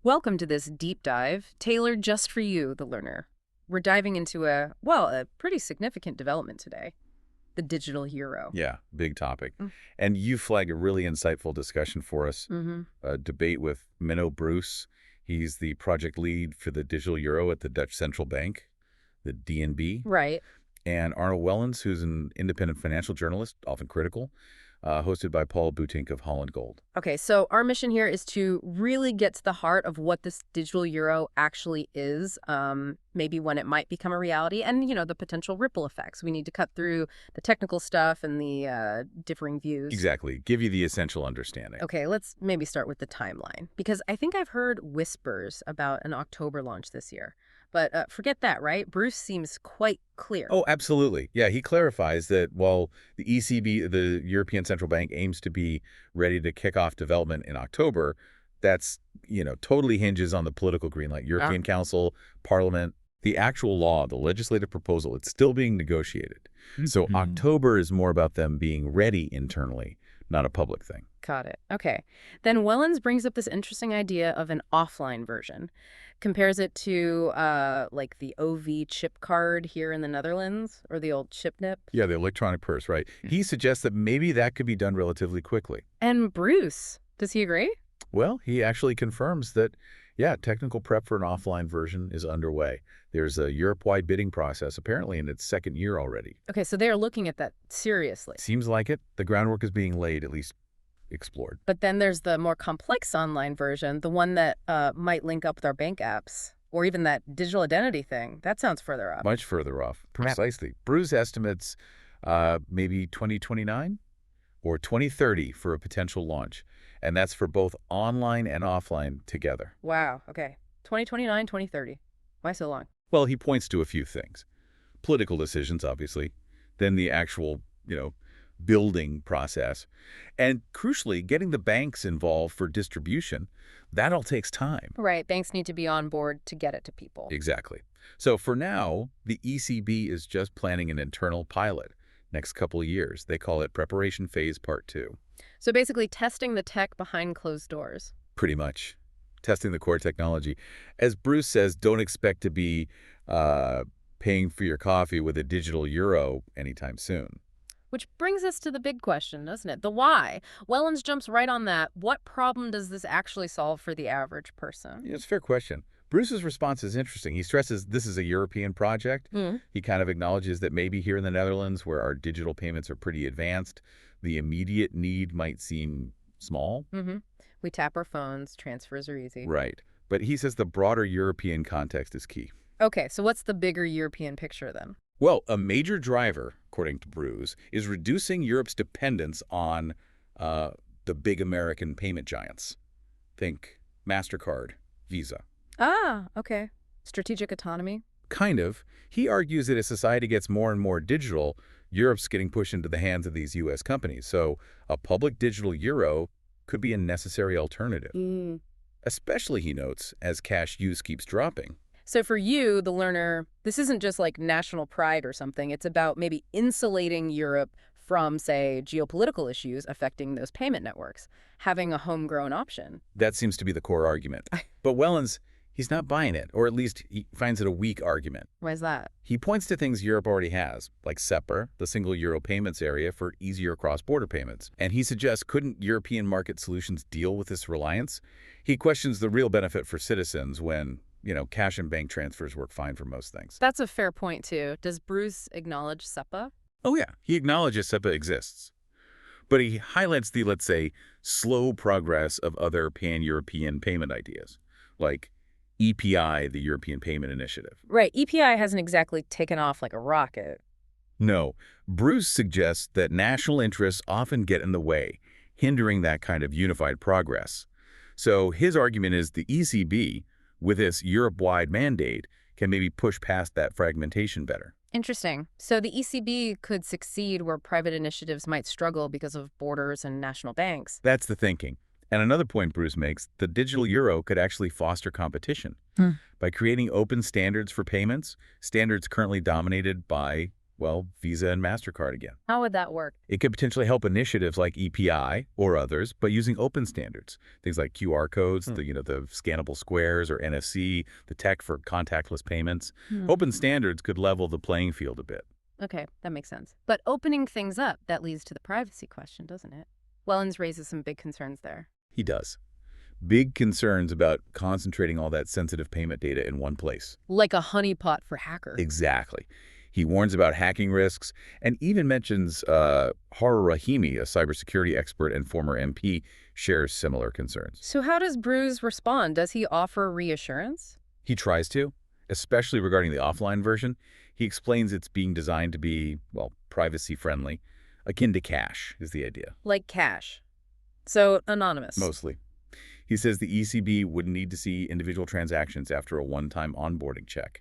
Welcome to this deep dive, tailored just for you, the learner. We're diving into a pretty significant development today, the digital euro. Yeah, big topic. And you flag a really insightful discussion for us, Mm-hmm. a debate with Menno Bruce. He's the project lead for the digital euro at the Dutch Central Bank, the DNB, Right. and Arno Wellens, who's an independent financial journalist, often critical, hosted by Paul Boetink of Holland Gold. Okay, so our mission here is to really get to the heart of what this digital euro actually is, maybe when it might become a reality, and, the potential ripple effects. We need to cut through the technical stuff and the differing views. Exactly. Give you the essential understanding. Okay, let's maybe start with the timeline, because I think I've heard whispers about an October launch this year. But forget that, right? Bruce seems quite clear. Oh, absolutely. Yeah, he clarifies that while the ECB, the European Central Bank, aims to be ready to kick off development in October, that's, totally hinges on the political green light. European Council, Parliament, the actual law, the legislative proposal, it's still being negotiated. So October is more about them being ready internally, not a public thing. Got it. Okay. Then Wellens brings up this interesting idea of an offline version, compares it to like the OV chip card here in the Netherlands or the old chip nip. Yeah, the electronic purse, right. He suggests that maybe that could be done relatively quickly. And Bruce, does he agree? Well, he actually confirms that, yeah, technical prep for an offline version is underway. There's a Europe-wide bidding process, apparently in its second year already. Okay, so they are looking at that seriously. Seems like it. The groundwork is being laid, at least explored. But then there's the more complex online version, the one that might link up with our bank apps, or even that digital identity thing. That sounds further up. Much further off. Precisely. Bruce estimates maybe 2029 or 2030 for a potential launch. And that's for both online and offline together. Wow, okay. 2029, 2030. Why so long? Well, he points to a few things. Political decisions, obviously. Then the actual, building process. And crucially, getting the banks involved for distribution. That all takes time. Right, banks need to be on board to get it to people. Exactly. So for now, the ECB is just planning an internal pilot. Next couple of years. They call it Preparation Phase Part 2. So basically testing the tech behind closed doors. Pretty much. Testing the core technology. As Bruce says, don't expect to be paying for your coffee with a digital euro anytime soon. Which brings us to the big question, doesn't it? The why. Wellens jumps right on that. What problem does this actually solve for the average person? Yeah, it's a fair question. Bruce's response is interesting. He stresses this is a European project. He kind of acknowledges that maybe here in the Netherlands, where our digital payments are pretty advanced, the immediate need might seem small. We tap our phones, transfers are easy. Right. But he says the broader European context is key. Okay, so what's the bigger European picture then? Well, a major driver, according to Bruce, is reducing Europe's dependence on the big American payment giants. Think MasterCard, Visa. Ah, okay. Strategic autonomy. Kind of. He argues that as society gets more and more digital, Europe's getting pushed into the hands of these U.S. companies. So a public digital euro could be a necessary alternative. Especially, he notes, as cash use keeps dropping. So for you, the learner, this isn't just like national pride or something. It's about maybe insulating Europe from, say, geopolitical issues affecting those payment networks, having a homegrown option. That seems to be the core argument. But Wellens, he's not buying it, or at least he finds it a weak argument. Why is that? He points to things Europe already has, like SEPA, the single euro payments area for easier cross-border payments. And he suggests couldn't European market solutions deal with this reliance? He questions the real benefit for citizens when, cash and bank transfers work fine for most things. That's a fair point, too. Does Bruce acknowledge SEPA? Oh, yeah. He acknowledges SEPA exists. But he highlights the, let's say, slow progress of other pan-European payment ideas, like EPI, the European Payment Initiative. Right. EPI hasn't exactly taken off like a rocket. No. Bruce suggests that national interests often get in the way, hindering that kind of unified progress. So his argument is the ECB, with its Europe-wide mandate, can maybe push past that fragmentation better. Interesting. So the ECB could succeed where private initiatives might struggle because of borders and national banks. That's the thinking. And another point Bruce makes, the digital euro could actually foster competition. By creating open standards for payments, standards currently dominated by, well, Visa and MasterCard again. How would that work? It could potentially help initiatives like EPI or others, but using open standards. Things like QR codes, the scannable squares or NFC, the tech for contactless payments. Hmm. Open standards could level the playing field a bit. Okay, that makes sense. But opening things up, that leads to the privacy question, doesn't it? Wellens raises some big concerns there. He does. Big concerns about concentrating all that sensitive payment data in one place. Like a honeypot for hackers. Exactly. He warns about hacking risks and even mentions Harur Rahimi, a cybersecurity expert and former MP, shares similar concerns. So how does Bruce respond? Does he offer reassurance? He tries to, especially regarding the offline version. He explains it's being designed to be, well, privacy-friendly. Akin to cash is the idea. Like cash. So anonymous. Mostly. He says the ECB wouldn't need to see individual transactions after a one-time onboarding check,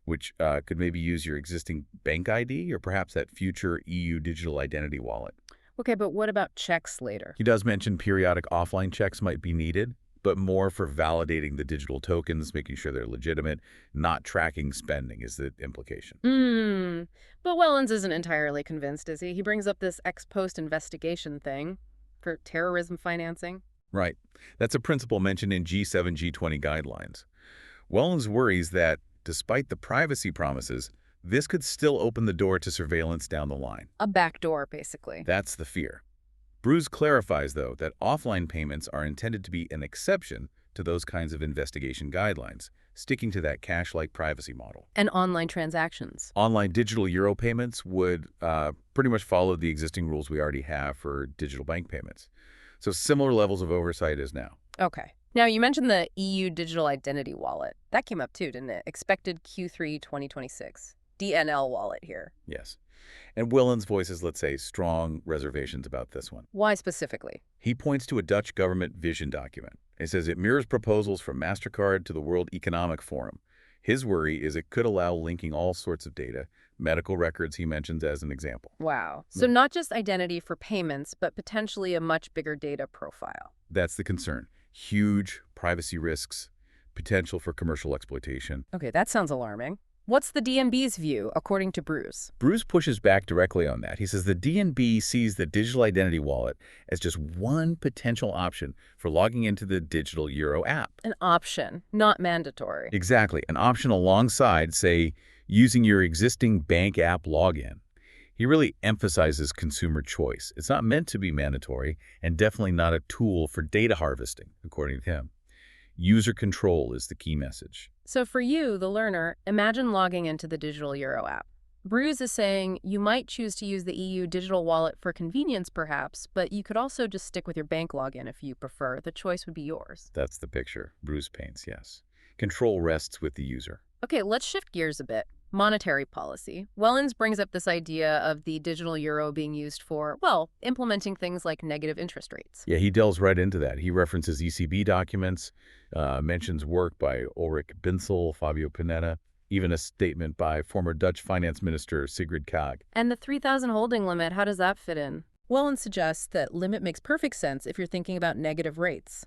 which could maybe use your existing bank ID or perhaps that future EU digital identity wallet. Okay, but what about checks later? He does mention periodic offline checks might be needed, but more for validating the digital tokens, making sure they're legitimate, not tracking spending is the implication. But Wellens isn't entirely convinced, is he? He brings up this ex post investigation thing for terrorism financing. Right. That's a principle mentioned in G7, G20 guidelines. Wellens worries that, despite the privacy promises, this could still open the door to surveillance down the line. A backdoor, basically. That's the fear. Bruce clarifies, though, that offline payments are intended to be an exception to those kinds of investigation guidelines, sticking to that cash-like privacy model. And online transactions. Online digital euro payments would pretty much follow the existing rules we already have for digital bank payments. So similar levels of oversight as now. Okay. Now, you mentioned the EU Digital Identity Wallet. That came up too, didn't it? Expected Q3 2026. DNL wallet here. Yes. And Wellens voices, let's say, strong reservations about this one. Why specifically? He points to a Dutch government vision document. He says it mirrors proposals from MasterCard to the World Economic Forum. His worry is it could allow linking all sorts of data, medical records he mentions as an example. Wow. So not just identity for payments, but potentially a much bigger data profile. That's the concern. Huge privacy risks, potential for commercial exploitation. Okay, that sounds alarming. What's the DNB's view, according to Bruce? Bruce pushes back directly on that. He says the DNB sees the digital identity wallet as just one potential option for logging into the digital euro app. An option, not mandatory. Exactly. An option alongside, say, using your existing bank app login. He really emphasizes consumer choice. It's not meant to be mandatory and definitely not a tool for data harvesting, according to him. User control is the key message. So for you, the learner, imagine logging into the digital euro app. Bruce is saying you might choose to use the EU digital wallet for convenience, perhaps, but you could also just stick with your bank login if you prefer. The choice would be yours. That's the picture Bruce paints, yes. Control rests with the user. Okay, let's shift gears a bit. Monetary policy. Wellens brings up this idea of the digital euro being used for, well, implementing things like negative interest rates. Yeah, he delves right into that. He references ECB documents, mentions work by Ulrich Binsel, Fabio Panetta, even a statement by former Dutch finance minister Sigrid Kaag. And the 3,000 holding limit, how does that fit in? Wellens suggests that limit makes perfect sense if you're thinking about negative rates.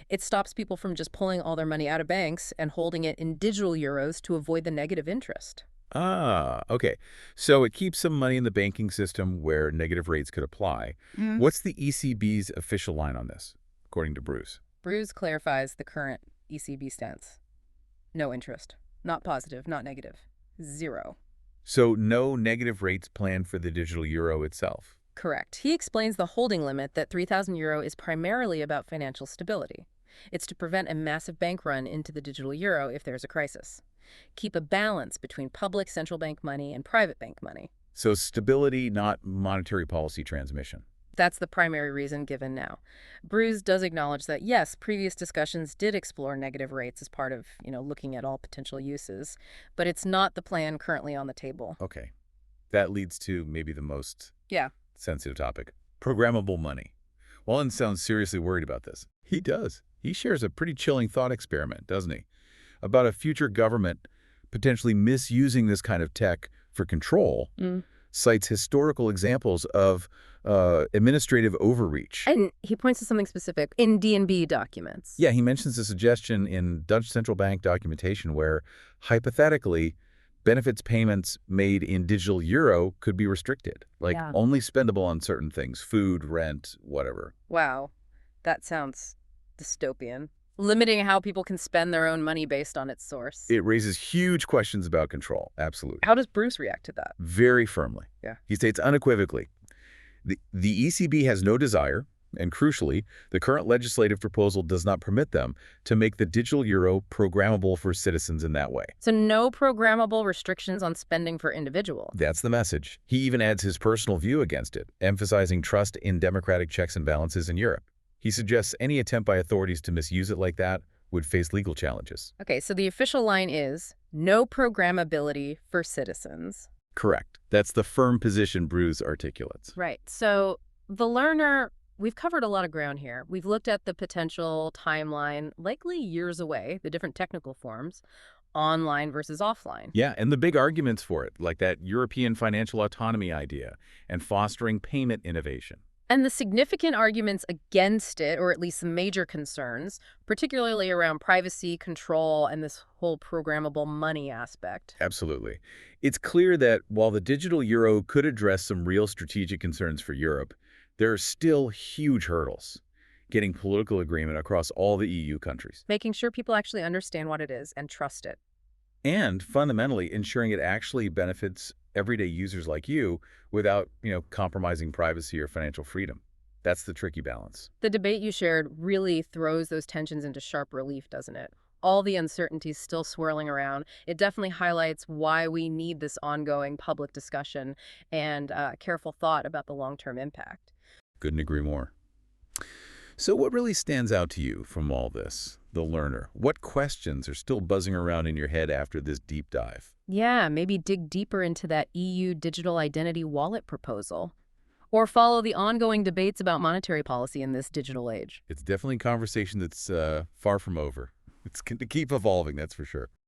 It stops people from just pulling all their money out of banks and holding it in digital euros to avoid the negative interest. Ah, okay. So it keeps some money in the banking system where negative rates could apply. What's the ECB's official line on this, according to Bruce? Bruce clarifies the current ECB stance. No interest. Not positive, not negative. Zero. So no negative rates planned for the digital euro itself. Correct. He explains the holding limit that 3,000 euro is primarily about financial stability. It's to prevent a massive bank run into the digital euro if there's a crisis. Keep a balance between public central bank money and private bank money. So stability, not monetary policy transmission. That's the primary reason given now. Bruce does acknowledge that, yes, previous discussions did explore negative rates as part of, looking at all potential uses, but it's not the plan currently on the table. Okay. That leads to maybe the most sensitive topic, programmable money. Wellens sounds seriously worried about this. He does. He shares a pretty chilling thought experiment, doesn't he? About a future government potentially misusing this kind of tech for control, cites historical examples of administrative overreach. And he points to something specific in DNB documents. Yeah, he mentions a suggestion in Dutch central bank documentation where, hypothetically, Benefits payments made in digital euro could be restricted, like Yeah. only spendable on certain things, food, rent, whatever. Wow, that sounds dystopian. Limiting how people can spend their own money based on its source. It raises huge questions about control, absolutely. How does Bruce react to that? Very firmly. Yeah. He states unequivocally, the ECB has no desire, and crucially, the current legislative proposal does not permit them to make the digital euro programmable for citizens in that way. So no programmable restrictions on spending for individuals. That's the message. He even adds his personal view against it, emphasizing trust in democratic checks and balances in Europe. He suggests any attempt by authorities to misuse it like that would face legal challenges. Okay, so the official line is no programmability for citizens. Correct. That's the firm position Bruce articulates. Right. So the learner, we've covered a lot of ground here. We've looked at the potential timeline, likely years away, the different technical forms, online versus offline. Yeah, and the big arguments for it, like that European financial autonomy idea and fostering payment innovation. And the significant arguments against it, or at least some major concerns, particularly around privacy, control, and this whole programmable money aspect. Absolutely. It's clear that while the digital euro could address some real strategic concerns for Europe, there are still huge hurdles. Getting political agreement across all the EU countries. Making sure people actually understand what it is and trust it. And fundamentally ensuring it actually benefits everyday users like you without, compromising privacy or financial freedom. That's the tricky balance. The debate you shared really throws those tensions into sharp relief, doesn't it? All the uncertainties still swirling around. It definitely highlights why we need this ongoing public discussion and careful thought about the long-term impact. Couldn't agree more. So what really stands out to you from all this, the learner? What questions are still buzzing around in your head after this deep dive? Yeah, maybe dig deeper into that EU digital identity wallet proposal. Or follow the ongoing debates about monetary policy in this digital age. It's definitely a conversation that's far from over. It's going to keep evolving, that's for sure.